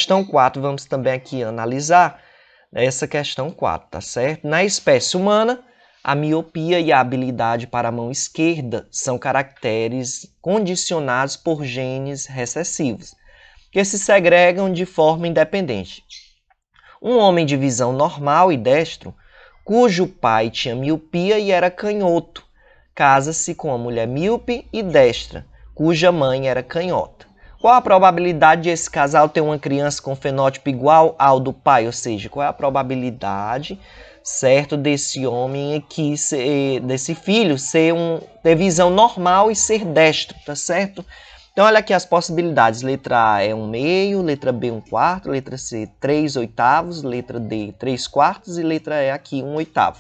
questão 4, vamos também aqui analisar essa questão 4, tá certo? Na espécie humana, a miopia e a habilidade para a mão esquerda são caracteres condicionados por genes recessivos, que se segregam de forma independente. Um homem de visão normal e destro, cujo pai tinha miopia e era canhoto, casa-se com uma mulher míope e destra, cuja mãe era canhota. Qual a probabilidade de esse casal ter uma criança com fenótipo igual ao do pai? Ou seja, qual é a probabilidade, certo, desse homem aqui, desse filho, ter visão normal e ser destro, tá certo? Então, olha aqui as possibilidades. Letra A é 1/2, letra B 1/4, letra C 3/8, letra D 3/4 e letra E aqui 1/8.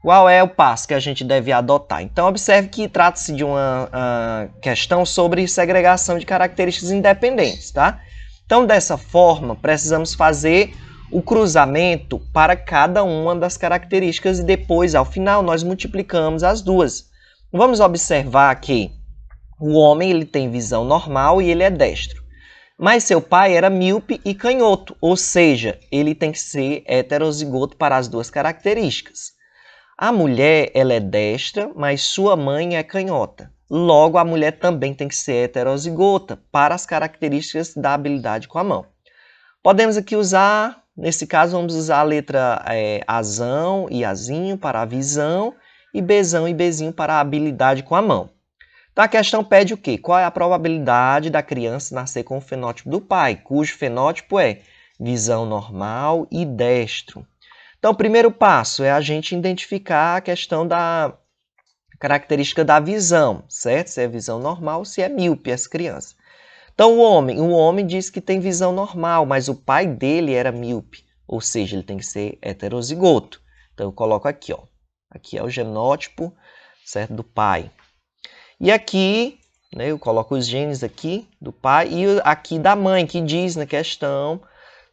Qual é o passo que a gente deve adotar? Então, observe que trata-se de uma questão sobre segregação de características independentes, tá? Então, dessa forma, precisamos fazer o cruzamento para cada uma das características e depois, ao final, nós multiplicamos as duas. Vamos observar que o homem ele tem visão normal e ele é destro. Mas seu pai era míope e canhoto, ou seja, ele tem que ser heterozigoto para as duas características. A mulher ela é destra, mas sua mãe é canhota. Logo, a mulher também tem que ser heterozigota para as características da habilidade com a mão. Podemos aqui usar, nesse caso, vamos usar a letra Azão e Azinho para a visão e Bzão e Bzinho para a habilidade com a mão. Então, a questão pede o quê? Qual é a probabilidade da criança nascer com o fenótipo do pai, cujo fenótipo é visão normal e destro. Então, o primeiro passo é a gente identificar a questão da característica da visão, certo? Se é visão normal, se é míope as crianças. Então, o homem diz que tem visão normal, mas o pai dele era míope, ou seja, ele tem que ser heterozigoto. Então, eu coloco aqui, ó. Aqui é o genótipo, certo, do pai. E aqui, né, eu coloco os genes aqui do pai e aqui da mãe, que diz na questão,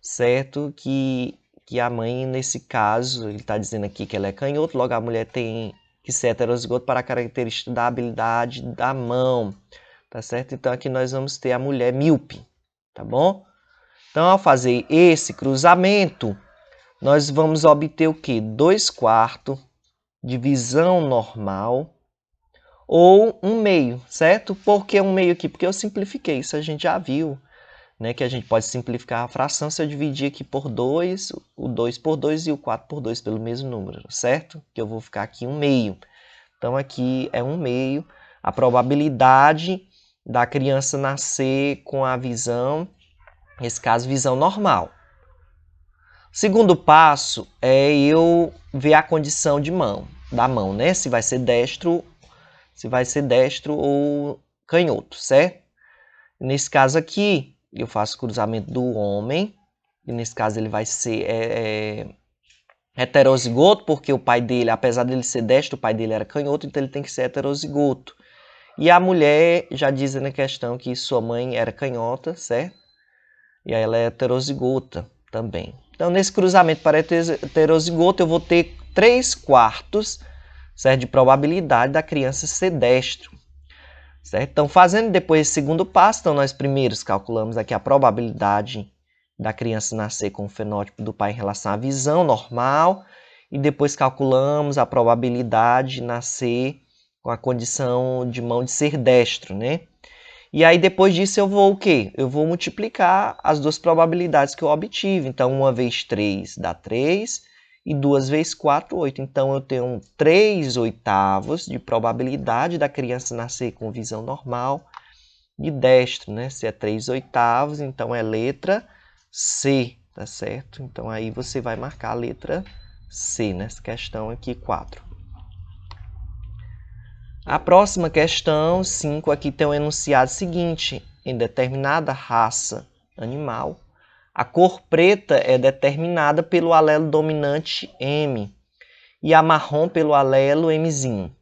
certo, que a mãe, nesse caso, ele está dizendo aqui que ela é canhoto, logo a mulher tem que ser heterozigoto para a característica da habilidade da mão, tá certo? Então, aqui nós vamos ter a mulher míope, tá bom? Então, ao fazer esse cruzamento, nós vamos obter o quê? 2/4 de visão normal ou 1/2, certo? Por que 1/2 aqui? Porque eu simplifiquei, isso a gente já viu, né, que a gente pode simplificar a fração se eu dividir aqui por 2, o 2 por 2 e o 4 por 2 pelo mesmo número, certo? Que eu vou ficar aqui 1/2. Então, aqui é 1/2 a probabilidade da criança nascer com a visão, nesse caso, visão normal. O segundo passo é eu ver a condição de mão, da mão, né? Se vai ser destro ou canhoto, certo? Nesse caso aqui, eu faço o cruzamento do homem, e nesse caso ele vai ser heterozigoto, porque o pai dele, apesar dele ser destro, o pai dele era canhoto, então ele tem que ser heterozigoto. E a mulher já diz na questão que sua mãe era canhota, certo? E aí ela é heterozigota também. Então, nesse cruzamento para heterozigoto, eu vou ter 3/4, certo, de probabilidade da criança ser destro. Certo? Então, fazendo depois esse segundo passo, então nós primeiros calculamos aqui a probabilidade da criança nascer com o fenótipo do pai em relação à visão normal e depois calculamos a probabilidade de nascer com a condição de mão de ser destro, né? E aí depois disso eu vou o quê? Eu vou multiplicar as duas probabilidades que eu obtive. Então, 1 vezes 3 dá 3 e 2 vezes 4, 8. Então, eu tenho 3/8 de probabilidade da criança nascer com visão normal e destro, né? Se é 3/8, então é letra C, tá certo? Então, aí você vai marcar a letra C nessa questão aqui, 4. A próxima questão, 5, aqui tem o enunciado seguinte. Em determinada raça animal, a cor preta é determinada pelo alelo dominante M e a marrom pelo alelo Mzinho.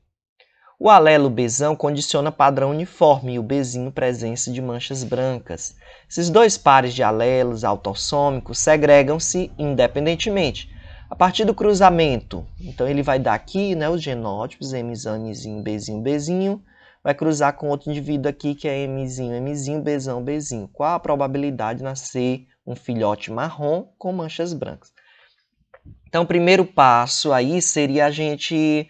O alelo Bzão condiciona padrão uniforme e o Bzinho presença de manchas brancas. Esses dois pares de alelos autossômicos segregam-se independentemente. A partir do cruzamento, então ele vai dar aqui, né, os genótipos Mzão, Mzinho, Bzinho, Bzinho, vai cruzar com outro indivíduo aqui que é Mzinho, Mzinho, Bzão, Bzinho. Qual a probabilidade de nascer um filhote marrom com manchas brancas. Então, o primeiro passo aí seria a gente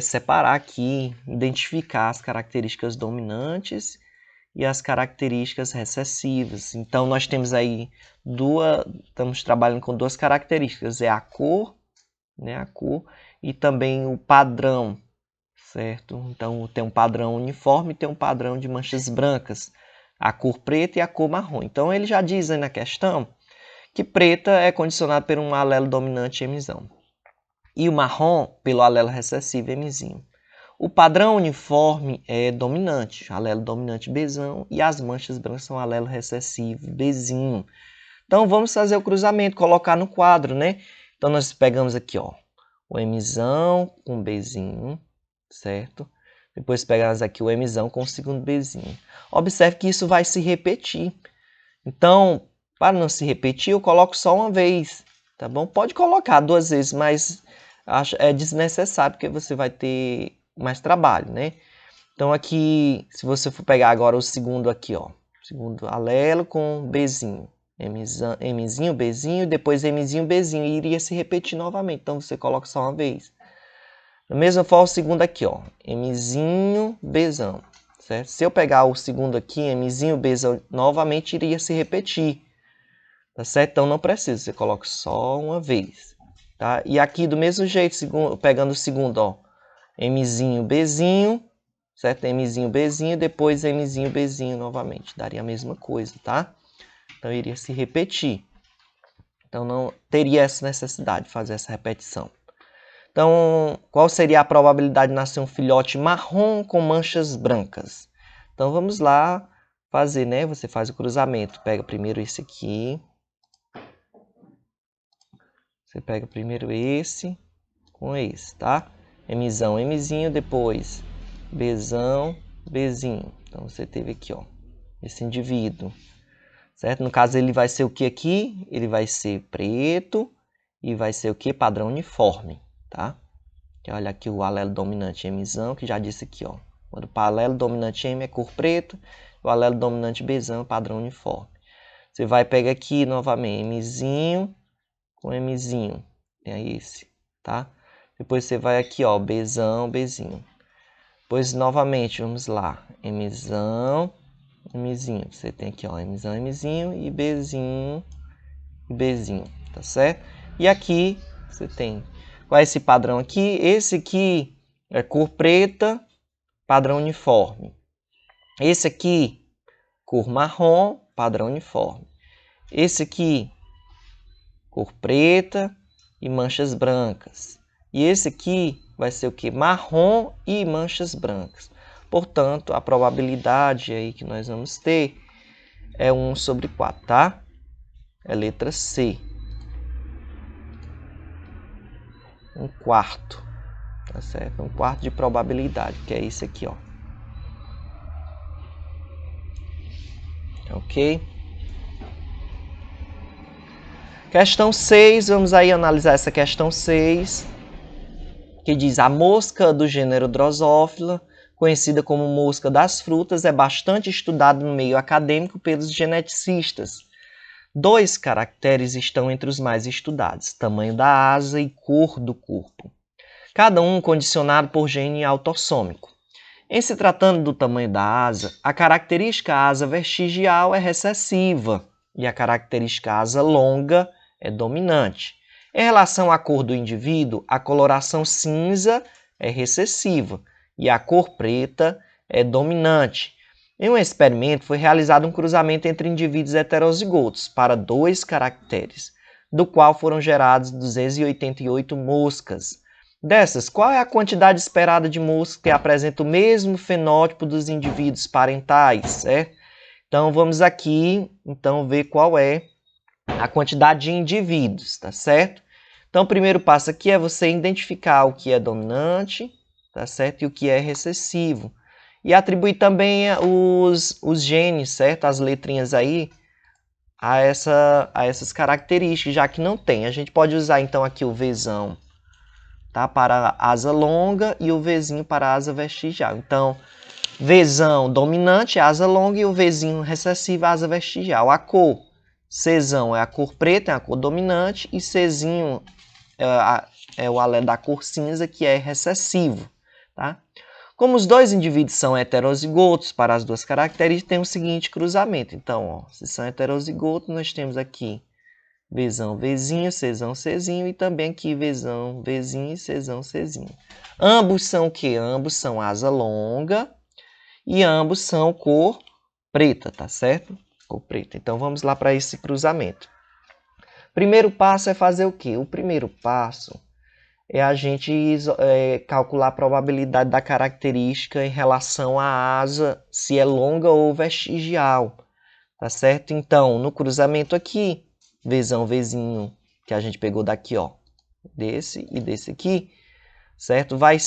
separar aqui, identificar as características dominantes e as características recessivas. Então, nós temos aí estamos trabalhando com duas características, é a cor, né, a cor e também o padrão, certo? Então, tem um padrão uniforme e tem um padrão de manchas brancas, a cor preta e a cor marrom. Então, ele já diz aí na questão que preta é condicionado por um alelo dominante Mzão e o marrom pelo alelo recessivo Mzinho. O padrão uniforme é dominante, alelo dominante Bzão, e as manchas brancas são alelo recessivo Bzinho. Então, vamos fazer o cruzamento, colocar no quadro, né? Então, nós pegamos aqui, ó, o Mzão com Bzinho, certo? Depois pegamos aqui o Mzão com o segundo Bzinho. Observe que isso vai se repetir. Então, para não se repetir, eu coloco só uma vez, tá bom? Pode colocar duas vezes, mas é desnecessário, porque você vai ter mais trabalho, né? Então, aqui, se você for pegar agora o segundo aqui, ó, segundo alelo com Bzinho, Mzinho, Bzinho, depois Mzinho, Bzinho, e iria se repetir novamente. Então, você coloca só uma vez. Da mesma forma, o segundo aqui, ó, Mzinho, Bzão, certo? Se eu pegar o segundo aqui, Mzinho, Bzão, novamente iria se repetir. Tá certo? Então, não precisa, você coloca só uma vez, tá? E aqui, do mesmo jeito, pegando o segundo, ó, Mzinho, Bzinho, certo? Mzinho, Bzinho, depois Mzinho, Bzinho novamente, daria a mesma coisa, tá? Então, iria se repetir. Então, não teria essa necessidade de fazer essa repetição. Então, qual seria a probabilidade de nascer um filhote marrom com manchas brancas? Então, vamos lá fazer, né? Você faz o cruzamento, pega primeiro esse aqui. Você pega primeiro esse com esse, tá? Mzão, Mzinho, depois Bzão, Bzinho. Então, você teve aqui, ó, esse indivíduo, certo? No caso, ele vai ser o que aqui? Ele vai ser preto e vai ser o que? Padrão uniforme, tá? Olha aqui o alelo dominante Mzão, que já disse aqui, ó. Quando o alelo dominante M é cor preta, o alelo dominante Bzão é padrão uniforme. Você vai pegar aqui novamente Mzinho com Mzinho, é esse, tá? Depois você vai aqui, ó, Bzão, Bzinho. Depois, novamente, vamos lá, Mzão, Mzinho. Você tem aqui, ó, Mzão, Mzinho e Bzinho, tá certo? E aqui, você tem, qual é esse padrão aqui? Esse aqui é cor preta, padrão uniforme. Esse aqui, cor marrom, padrão uniforme. Esse aqui, cor preta e manchas brancas. E esse aqui vai ser o que? Marrom e manchas brancas. Portanto, a probabilidade aí que nós vamos ter é 1/4, tá? É letra C. 1/4, tá certo? 1/4 de probabilidade, que é isso aqui, ó. Ok? Questão 6, vamos aí analisar essa questão 6, que diz: a mosca do gênero Drosophila, conhecida como mosca das frutas, é bastante estudada no meio acadêmico pelos geneticistas. 2 caracteres estão entre os mais estudados: tamanho da asa e cor do corpo, cada um condicionado por gene autossômico. Em se tratando do tamanho da asa, a característica asa vestigial é recessiva e a característica asa longa é dominante. Em relação à cor do indivíduo, a coloração cinza é recessiva e a cor preta é dominante. Em um experimento, foi realizado um cruzamento entre indivíduos heterozigotos para 2 caracteres, do qual foram geradas 288 moscas. Dessas, qual é a quantidade esperada de moscas que apresentam o mesmo fenótipo dos indivíduos parentais, certo? Então, vamos aqui, ver qual é a quantidade de indivíduos, tá certo? Então, o primeiro passo aqui é você identificar o que é dominante, tá certo? E o que é recessivo. E atribuir também os genes, certo? As letrinhas aí a essas características, já que não tem. A gente pode usar, então, aqui o Vzão, tá? Para a asa longa e o Vzinho para a asa vestigial. Então, Vzão dominante, asa longa, e o Vzinho recessivo, asa vestigial. A cor Czão é a cor preta, é a cor dominante, e Czinho é o alelo da cor cinza, que é recessivo. Tá? Como os dois indivíduos são heterozigotos para as duas características, tem o seguinte cruzamento. Então, ó, se são heterozigotos, nós temos aqui Vzão, Vzinho, Czão, Czinho, e também aqui Vzão, Vzinho e Czão, Czinho. Ambos são o quê? Ambos são asa longa e ambos são cor preta, tá certo? Cor preta. Então, vamos lá para esse cruzamento. Primeiro passo é fazer o quê? O primeiro passo é a gente calcular a probabilidade da característica em relação à asa, se é longa ou vestigial, tá certo? Então, no cruzamento aqui, Vzão, Vzinho, que a gente pegou daqui, ó, desse e desse aqui, certo? Vai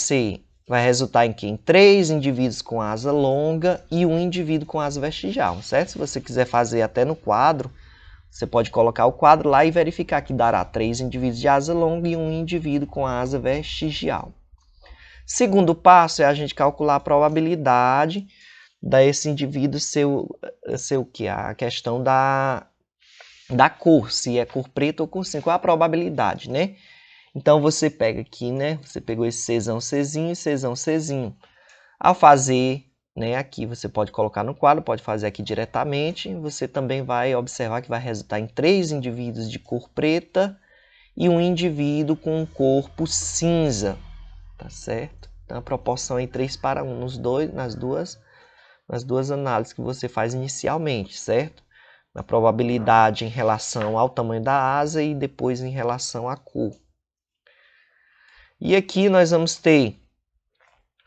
resultar em quê? Em 3 indivíduos com asa longa e 1 indivíduo com asa vestigial, certo? Se você quiser fazer até no quadro, você pode colocar o quadro lá e verificar que dará 3 indivíduos de asa longa e 1 indivíduo com asa vestigial. Segundo passo é a gente calcular a probabilidade desse indivíduo ser o que? A questão da cor, se é cor preta ou cor cinza. Qual a probabilidade, né? Então, você pega aqui, né? Você pegou esse Czão, Czinho e Czão, Czinho. Ao fazer, né, aqui você pode colocar no quadro, pode fazer aqui diretamente. Você também vai observar que vai resultar em 3 indivíduos de cor preta e 1 indivíduo com um corpo cinza, tá certo? Então, a proporção é 3:1 nas duas análises que você faz inicialmente, certo? Na probabilidade em relação ao tamanho da asa e depois em relação à cor. E aqui nós vamos ter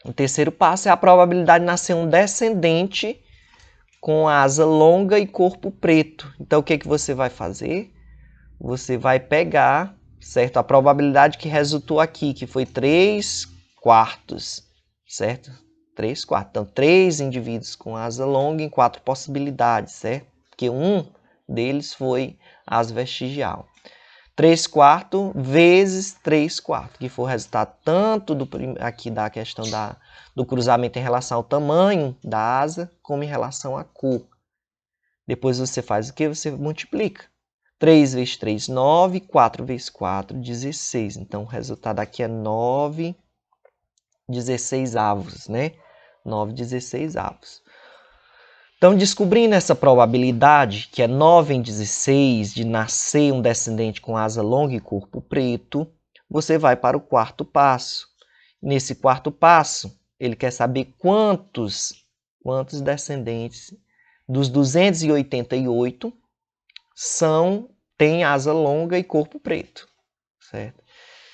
o terceiro passo, é a probabilidade de nascer um descendente com asa longa e corpo preto. Então, o que você vai fazer? Você vai pegar, certo? A probabilidade que resultou aqui, que foi 3/4, certo? 3/4. Então, 3 indivíduos com asa longa em 4 possibilidades, certo? Porque um deles foi asa vestigial. 3/4 vezes 3/4, que for o resultado tanto aqui da questão do cruzamento em relação ao tamanho da asa, como em relação à cor. Depois você faz o que? Você multiplica. 3 vezes 3, 9, 4 vezes 4, 16. Então, o resultado aqui é 9/16, né? 9/16. Então, descobrindo essa probabilidade, que é 9/16 de nascer um descendente com asa longa e corpo preto, você vai para o quarto passo. Nesse quarto passo, ele quer saber quantos descendentes dos 288 têm asa longa e corpo preto, certo?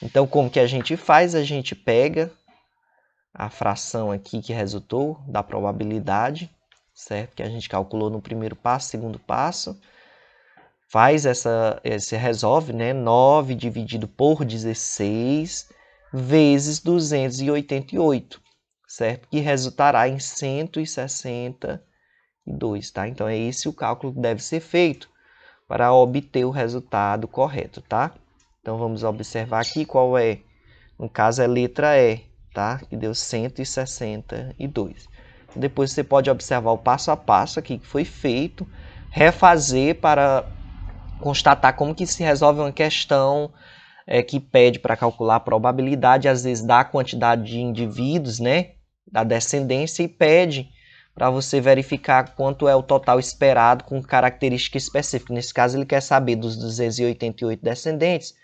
Então, como que a gente faz? A gente pega a fração aqui que resultou da probabilidade, certo? Que a gente calculou no primeiro passo, segundo passo, resolve, né? 9 dividido por 16 vezes 288, certo? Que resultará em 162, tá? Então, é esse o cálculo que deve ser feito para obter o resultado correto, tá? Então, vamos observar aqui qual é, no caso é letra E, tá? Que deu 162. Depois você pode observar o passo a passo aqui que foi feito, refazer para constatar como que se resolve uma questão que pede para calcular a probabilidade, às vezes dá a quantidade de indivíduos, né, da descendência, e pede para você verificar quanto é o total esperado com característica específica. Nesse caso, ele quer saber dos 288 descendentes,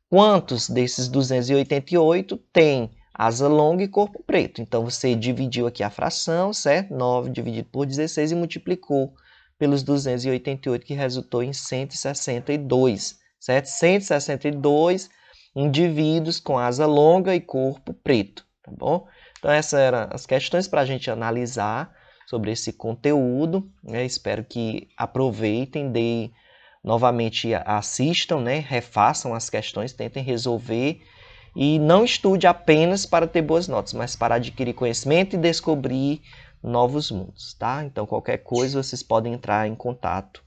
quantos desses 288 têm asa longa e corpo preto. Então, você dividiu aqui a fração, certo? 9 dividido por 16 e multiplicou pelos 288, que resultou em 162, certo? 162 indivíduos com asa longa e corpo preto, tá bom? Então, essas eram as questões para a gente analisar sobre esse conteúdo, né? Espero que aproveitem, novamente assistam, né? Refaçam as questões, tentem resolver. E não estude apenas para ter boas notas, mas para adquirir conhecimento e descobrir novos mundos, tá? Então, qualquer coisa, vocês podem entrar em contato